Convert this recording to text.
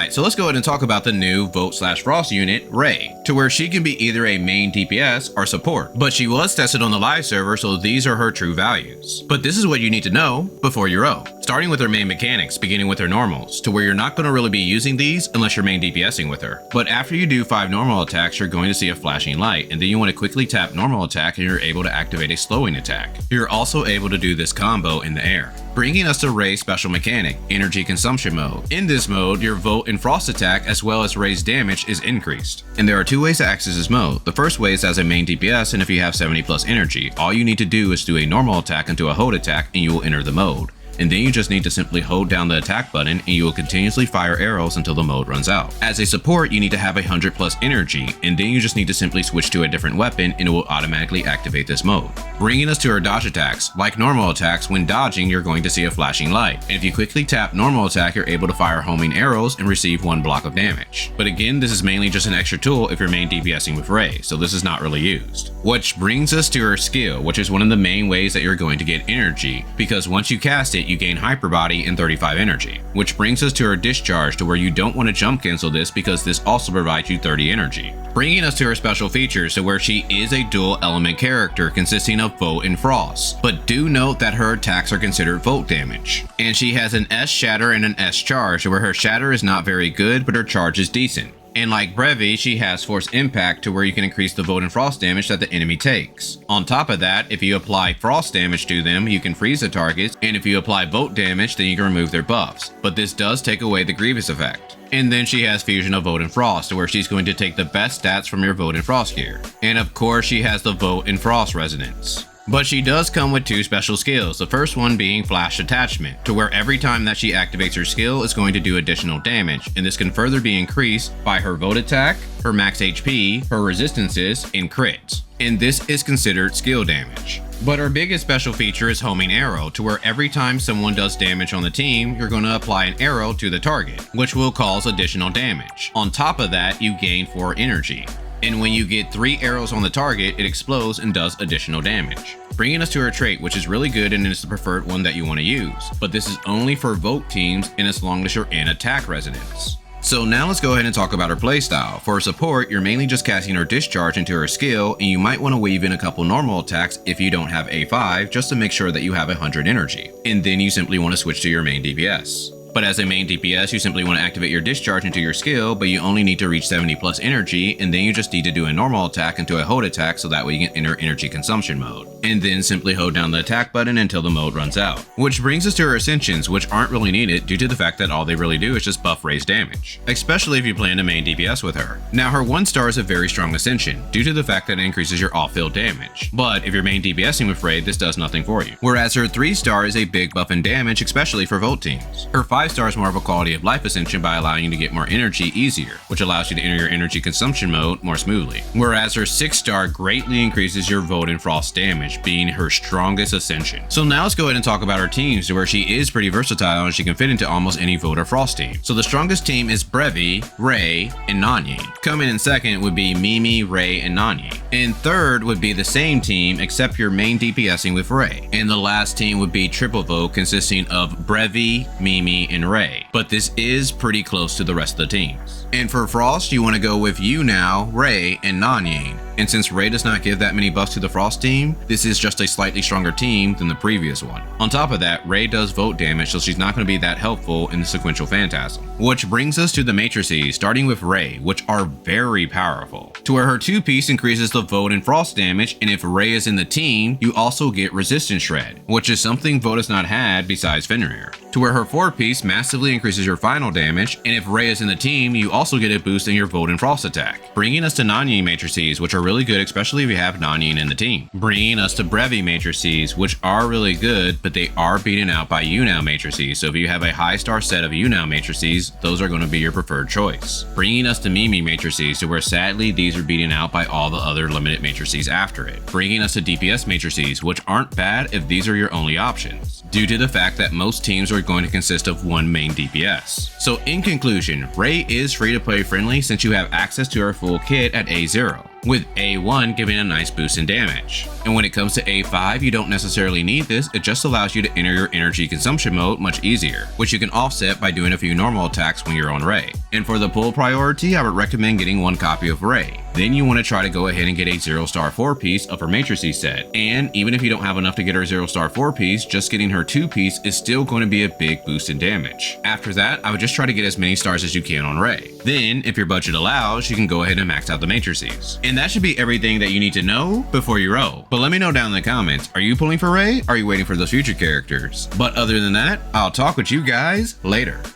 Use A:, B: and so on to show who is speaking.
A: Alright, so let's go ahead and talk about the new Vote/Frost unit, Rei, to where she can be either a main DPS or support. But she was tested on the live server, so these are her true values. But this is what you need to know before you row. Starting with her main mechanics, beginning with her normals, to where you're not going to really be using these unless you're main DPSing with her. But after you do 5 normal attacks, you're going to see a flashing light, and then you want to quickly tap normal attack and you're able to activate a slowing attack. You're also able to do this combo in the air. Bringing us to Rei's special mechanic, Energy Consumption Mode. In this mode, your Vote and Frost attack as well as Rei's damage is increased. And there are 2 ways to access this mode. The first way is as a main DPS, and if you have 70 plus energy, all you need to do is do a normal attack into a hold attack and you will enter the mode. And then you just need to simply hold down the attack button and you will continuously fire arrows until the mode runs out. As a support, you need to have 100 plus energy, and then you just need to simply switch to a different weapon and it will automatically activate this mode. Bringing us to our dodge attacks. Like normal attacks, when dodging, you're going to see a flashing light. And if you quickly tap normal attack, you're able to fire homing arrows and receive 1 block of damage. But again, this is mainly just an extra tool if you're main DPSing with Rei, so this is not really used. Which brings us to her skill, which is one of the main ways that you're going to get energy, because once you cast it, you gain hyper body and 35 energy. Which brings us to her discharge, to where you don't want to jump cancel this because this also provides you 30 energy. Bringing us to her special features, to where she is a dual element character consisting of Vote and Frost, but do note that her attacks are considered Vote damage. And she has an S shatter and an S charge, to where her shatter is not very good but her charge is decent. And like Brevi, she has Force Impact, to where you can increase the Vote and Frost damage that the enemy takes. On top of that, if you apply Frost damage to them, you can freeze the targets, and if you apply Vote damage, then you can remove their buffs. But this does take away the Grievous effect. And then she has Fusion of Vote and Frost, to where she's going to take the best stats from your Vote and Frost gear. And of course, she has the Vote and Frost Resonance. But she does come with 2 special skills, the first one being Flash Attachment, to where every time that she activates her skill is going to do additional damage, and this can further be increased by her Vote attack, her max HP, her resistances, and crits. And this is considered skill damage. But her biggest special feature is Homing Arrow, to where every time someone does damage on the team, you're going to apply an arrow to the target, which will cause additional damage. On top of that, you gain 4 energy. And when you get 3 arrows on the target, it explodes and does additional damage. Bringing us to her trait, which is really good and is the preferred one that you want to use. But this is only for Vote teams and as long as you're in attack resonance. So now let's go ahead and talk about her playstyle. For her support, you're mainly just casting her Discharge into her skill, and you might want to weave in a couple normal attacks if you don't have A5, just to make sure that you have 100 energy. And then you simply want to switch to your main DPS. But as a main DPS, you simply want to activate your Discharge into your skill, but you only need to reach 70 plus energy, and then you just need to do a normal attack into a hold attack so that way you can enter energy consumption mode. And then simply hold down the attack button until the mode runs out. Which brings us to her Ascensions, which aren't really needed due to the fact that all they really do is just buff Rei's damage, especially if you plan to main DPS with her. Now her 1 star is a very strong Ascension, due to the fact that it increases your off-field damage. But if you're main DPSing with Rei, this does nothing for you. Whereas her 3 star is a big buff in damage, especially for Vote teams. Her 5 star is more of a quality of life Ascension by allowing you to get more energy easier, which allows you to enter your energy consumption mode more smoothly. Whereas her 6 star greatly increases your Vote and Frost damage, being her strongest Ascension. So now let's go ahead and talk about her teams, where she is pretty versatile and she can fit into almost any Vote or Frost team. So the strongest team is Brevi, Rei, and Nanye. Coming in second would be Mimi, Rei, and Nanye. And third would be the same team except your main DPSing with Rei. And the last team would be Triple Vote, consisting of Brevi, Mimi, and Rei. But this is pretty close to the rest of the teams. And for Frost, you want to go with Now, Rei, and Nanye. And since Rei does not give that many buffs to the Frost team, this is just a slightly stronger team than the previous one. On top of that, Rei does Vote damage, so she's not going to be that helpful in the sequential Phantasm. Which brings us to the matrices, starting with Rei, which are very powerful, to where her 2-piece increases the Vote and Frost damage, and if Rei is in the team, you also get Resistance Shred, which is something Vote has not had besides Fenrir. To where her 4-piece massively increases your final damage, and if Rei is in the team, you also get a boost in your Vote and Frost attack. Bringing us to Nanye matrices, which are really good, especially if you have Nanye in the team. Bringing us to Brevi matrices, which are really good, but they are beaten out by Now matrices, so if you have a high star set of Now matrices, those are going to be your preferred choice. Bringing us to Mimi matrices, to where sadly these are beaten out by all the other limited matrices after it. Bringing us to DPS matrices, which aren't bad if these are your only options, due to the fact that most teams are going to consist of 1 main DPS. So in conclusion, Rei is free to play friendly since you have access to her full kit at A0. with A1 giving a nice boost in damage. And when it comes to A5, you don't necessarily need this, it just allows you to enter your energy consumption mode much easier, which you can offset by doing a few normal attacks when you're on Rei. And for the pull priority, I would recommend getting 1 copy of Rei. Then you want to try to go ahead and get a 0-star 4-piece of her matrices set. And even if you don't have enough to get her 0-star 4-piece, just getting her 2-piece is still going to be a big boost in damage. After that, I would just try to get as many stars as you can on Rei. Then, if your budget allows, you can go ahead and max out the matrices. And that should be everything that you need to know before you roll. But let me know down in the comments, are you pulling for Rei? Or are you waiting for those future characters? But other than that, I'll talk with you guys later.